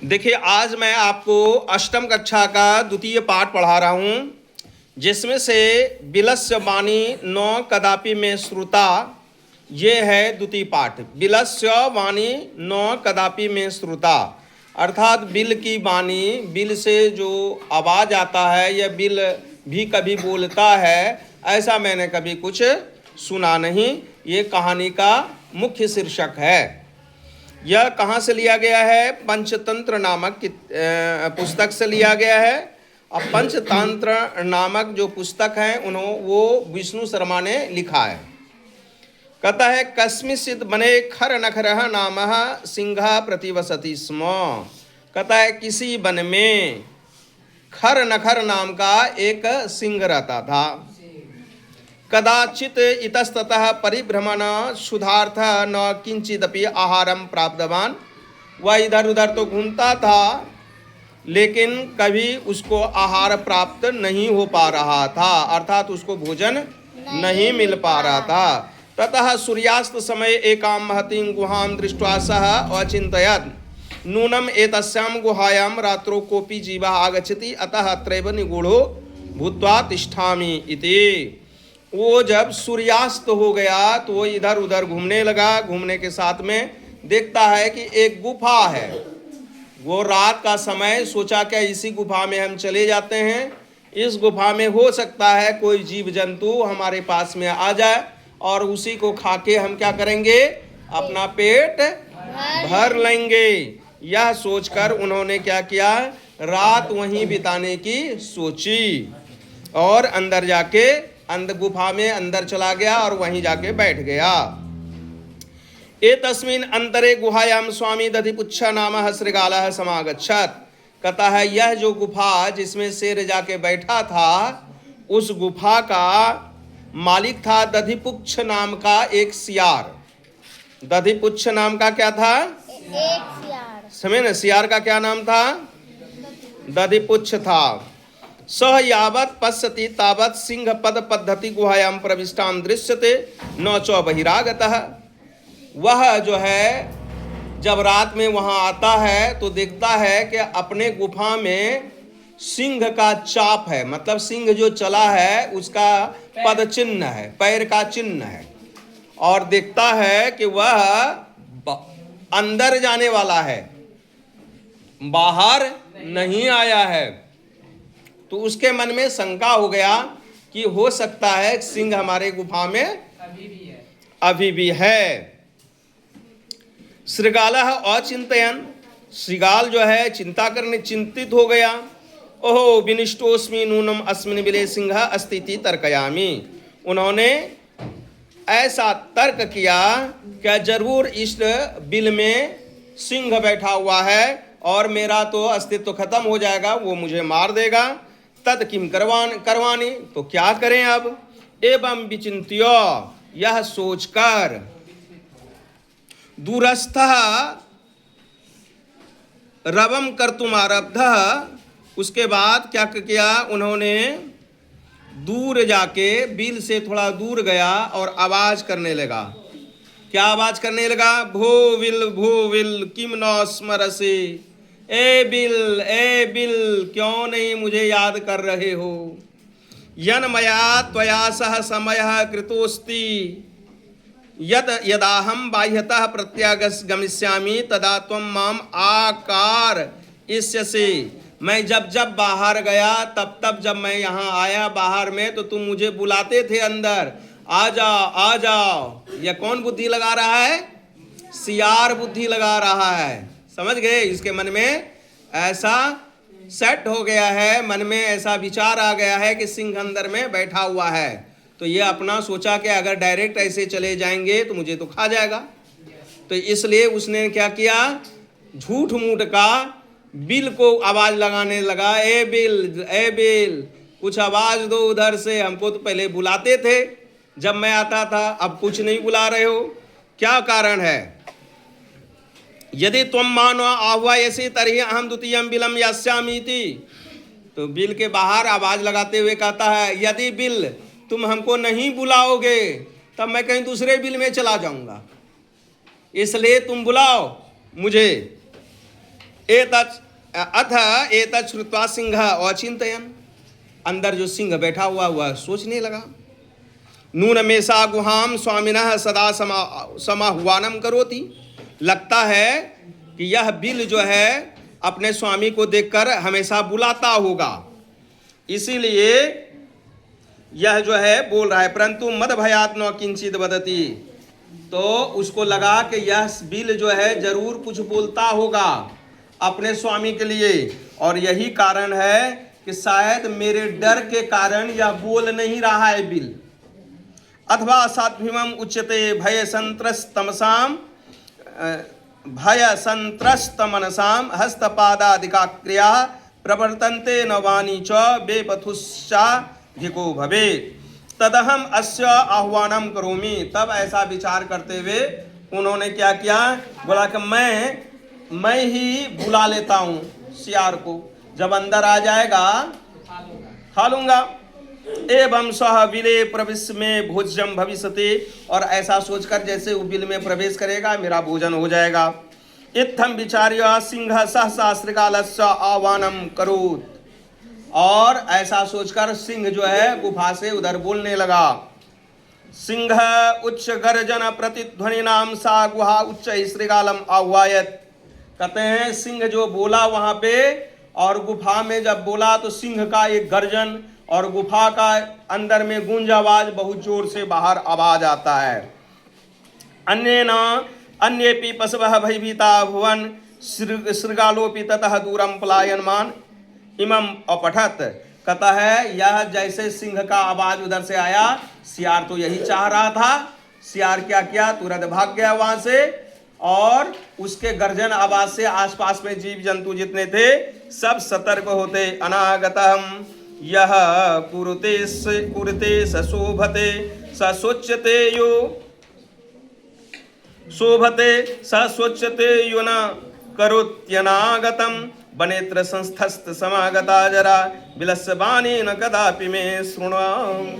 देखिए, आज मैं आपको अष्टम कक्षा का द्वितीय पाठ पढ़ा रहा हूँ, जिसमें से बिलस्य वाणी न कदापि में श्रुता, ये है द्वितीय पाठ। बिलस्य वाणी न कदापि में श्रुता, अर्थात बिल की वाणी, बिल से जो आवाज़ आता है, यह बिल भी कभी बोलता है, ऐसा मैंने कभी कुछ सुना नहीं। ये कहानी का मुख्य शीर्षक है। यह कहाँ से लिया गया है? पंचतंत्र नामक पुस्तक से लिया गया है। अब पंचतंत्र नामक जो पुस्तक है वो विष्णु शर्मा ने लिखा है। कहता है, कस्मिंश्चित् वने खर नखरः नामः सिंहः प्रतिवसति स्म। कहता है, किसी वन में खर नखर नाम का एक सिंह रहता था। कदाचित इतस्ततः परिभ्रमण सुधार्थ न किंचिदपि आहारम प्राप्तवान। वह इधर उधर तो घूमता था, लेकिन कभी उसको आहार प्राप्त नहीं हो पा रहा था, अर्थात उसको भोजन नहीं मिल पा रहा था। ततः सूर्यास्त समय एकां महतीं गुहां दृष्ट्वा सः अचिन्तयत्, नूनम एतस्यां गुहायां रात्रौ कोऽपि जीवः आगच्छति, अतः अत्रैव निगूढ़ो भूत्वा तिष्ठामि इति। वो जब सूर्यास्त हो गया तो वो इधर उधर घूमने लगा। घूमने के साथ में देखता है कि एक गुफा है। वो रात का समय सोचा, क्या इसी गुफा में हम चले जाते हैं, इस गुफा में हो सकता है कोई जीव जंतु हमारे पास में आ जाए और उसी को खा के हम क्या करेंगे, अपना पेट भर लेंगे। यह सोचकर उन्होंने क्या किया, रात वहीं बिताने की सोची और अंदर जाके गुफा में अंदर चला गया और वहीं जाके बैठ गया। एतस्मिन् अंतरे गुहायां स्वामी दधिपुच्छ नामः शृगालः समागच्छत्। कहता है, यह जो गुफा जिसमें शेर जाके बैठा था, उस गुफा का मालिक था दधिपुच्छ नाम का एक सियार। दधिपुच्छ नाम का क्या था? एक सियार। समझे ना, सियार का क्या नाम था? दधिपुच्छ था। सह यावत् पश्यति तावत् सिंह पद पद्धति गुहायां प्रविष्टां दृश्यते न च बहिरागतः। वह जो है जब रात में वहां आता है तो देखता है कि अपने गुफा में सिंह का चाप है, मतलब सिंह जो चला है उसका पद चिन्ह है, पैर का चिन्ह है, और देखता है कि वह अंदर जाने वाला है, बाहर नहीं आया है। तो उसके मन में शंका हो गया कि हो सकता है सिंह हमारे गुफा में अभी भी है। श्रृगालः अचिंतयन्, श्रृगाल जो है चिंतित हो गया। ओहो विनिष्टोस्मि नूनम अस्मिन् बिले सिंह अस्ति तर्कयामि। उन्होंने ऐसा तर्क किया कि जरूर इस बिल में सिंह बैठा हुआ है और मेरा तो अस्तित्व खत्म हो जाएगा, वो मुझे मार देगा। तद किम करवानी, तो क्या करें अब? एवं विचिन्त्य, यह सोचकर दूरस्थः रवम कर्तुम आरब्धः। उसके बाद क्या किया उन्होंने, दूर जाके बिल से थोड़ा दूर गया और आवाज करने लगा। क्या आवाज करने लगा? भो विल किम न स्मरसे। ए बिल क्यों नहीं मुझे याद कर रहे हो? यन मया त्वया सह समयः कृतोस्ति यदाहम बाह्यतः प्रत्यागमिष्यामि तदा त्वं माम आकारयिष्यसि। मैं जब बाहर गया तब जब मैं यहाँ आया बाहर में तो तुम मुझे बुलाते थे अंदर, आ जाओ। यह कौन बुद्धि लगा रहा है? सियार बुद्धि लगा रहा है। समझ गए? इसके मन में ऐसा सेट हो गया है, मन में ऐसा विचार आ गया है कि सिंह अंदर में बैठा हुआ है। तो ये अपना सोचा कि अगर डायरेक्ट ऐसे चले जाएंगे तो मुझे तो खा जाएगा। तो इसलिए उसने क्या किया, झूठ मूठ का बिल को आवाज लगाने लगा। ए बिल कुछ आवाज दो उधर से, हमको तो पहले बुलाते थे जब मैं आता था, अब कुछ नहीं बुला रहे हो, क्या कारण है? यदि त्वं मानो आह्वयसि तर्हि अहम द्वितीयं बिलं यास्यामीति। तो बिल के बाहर आवाज लगाते हुए कहता है, यदि बिल तुम हमको नहीं बुलाओगे तब मैं कहीं दूसरे बिल में चला जाऊंगा, इसलिए तुम बुलाओ मुझे। अथ एतत् श्रुत्वा सिंह अचिंतयन्, अंदर जो सिंह बैठा हुआ वह सोचने लगा। नूनमेषा गुहाम स्वामिनः सदा समाह्वानम करोति, लगता है कि यह बिल जो है अपने स्वामी को देखकर हमेशा बुलाता होगा, इसीलिए यह जो है बोल रहा है। परंतु मद भयात न किंचित वदति, तो उसको लगा कि यह बिल जो है जरूर कुछ बोलता होगा अपने स्वामी के लिए, और यही कारण है कि शायद मेरे डर के कारण यह बोल नहीं रहा है बिल। अथवा साध्वीमम उच्यते भय संत्रस्तमसाम भय संत्रस्तमनसाम हस्तपादादिका क्रिया प्रवर्तन्ते न वाणी च बेपथुश्चाधिको भवेत् तदहम अस्य आह्वानम करोमि। तब ऐसा विचार करते हुए उन्होंने क्या किया, बोला कि मैं ही बुला लेता हूँ सियार को, जब अंदर आ जाएगा खा लूंगा। एवं सह बिले प्रवेश में भोज्यम भविष्यति, और ऐसा सोचकर जैसे वो बिल में प्रवेश करेगा मेरा भोजन हो जाएगा। इत्थम विचार्य सिंह सहसा श्रृगालस्य आह्वानम करोत्, और ऐसा सोचकर सिंह जो है गुफा से उधर बोलने लगा। सिंह उच्च गर्जन प्रतिध्वनि नाम सा गुहा उच्च श्रृगालम आह्वायत। कहते हैं सिंह जो बोला वहां पे, और गुफा में जब बोला तो सिंह का एक गर्जन और गुफा का अंदर में गूंज आवाज, बहुत जोर से बाहर आवाज आता है। अन्येपि पशवः भयभीता भुवन श्रृगालोपि ततः दूरम पलायनमान इमम अपठत। कहता है यह जैसे सिंह का आवाज उधर से आया, सियार तो यही चाह रहा था, सियार क्या किया, तुरंत भाग गया वहां से, और उसके गर्जन आवाज से आसपास में जीव जंतु जितने थे सब सतर्क होते। अनागतम यह कुरुते सशोभते सशोच्यते यो शोभते सशोच्यते यो न करोत्यनागतम वनेत्र संस्थस्त समागता जरा विलस्यमाने न कदापि मे शृण्वाम।